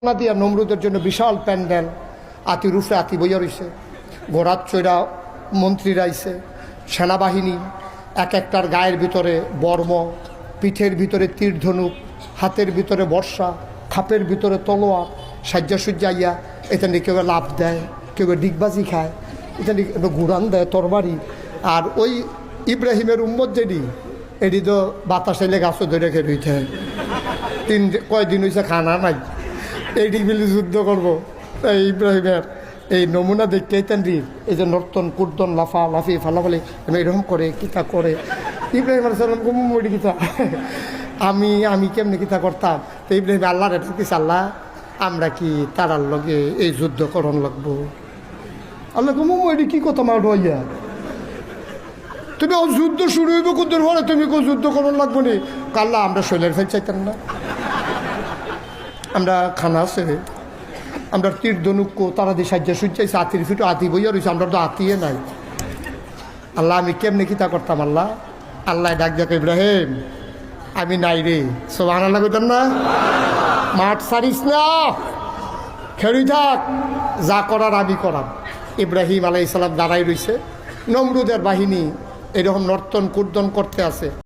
না দিয়া নমরুদের জন্য বিশাল প্যান্ডেল, আতি রুফে আতি বইয়া রইছে, ঘোড়ার চৈরা মন্ত্রীরা আইছে, সেনাবাহিনী এক একটার গায়ের ভিতরে বর্ম, পিঠের ভিতরে তীর ধনুক, হাতের ভিতরে বর্ষা, খাপের ভিতরে তলোয়ার, সাজ্জা সুজ্জা আইয়া এটা নিয়ে কেউ লাভ দেয়, কেউ ডিগবাজি খায়, এটা নিয়ে ঘুরান দেয় তরবারি। আর ওই ইব্রাহিমের উম্মত যেটি এটি তো বাতাস এলে গাছও ধরে খেয়ে রইতে কয়দিন হয়েছে খানা নাই, এইটি মিলে যুদ্ধ করবো। এই ইব্রাহিমের এই নমুনা দেখতে রি এই যে নর্তন কুর্তন লাফা লাফি ফালাফালি এরকম করে কিতা করে ইব্রাহিম আলাইহিস গুমুমুড়ি কিতা আমি কেমনি কিতা করতাম। তো ইব্রাহিম আল্লাহর এটা কিছু আল্লাহ আমরা কি তারার লগে এই যুদ্ধ করণ লাগবো? আল্লাহ গুমুমুড়ি কি কথা মার হইয়া তুমি যুদ্ধ শুরু হইব কুদ্দুর হলে তুমি কেউ যুদ্ধ করণ লাগবো নি? কাল্লা আমরা শৈলের ফেল চাইতাম না, আমরা খানা আছে, আমরা তীর ধনুক তারা দিয়ে সাজ্জা সুজ্জাইছে, আতির ফিটো আতি বইয়া রয়েছে, আমরা তো আতিয়ে নাই। আল্লাহ আমি কেমনি কিতা করতাম? আল্লাহ আল্লাহ ডাক যাক ইব্রাহিম আমি নাই রে, সুবহানাল্লাহ কইতাম না? মাঠ সারিস না, খেলি থাক, যা করার আমি করাম। ইব্রাহিম আলাইহিস সালাম দাঁড়াই রয়েছে, নমরুদের বাহিনী এরকম নর্তন কুর্দন করতে আছে।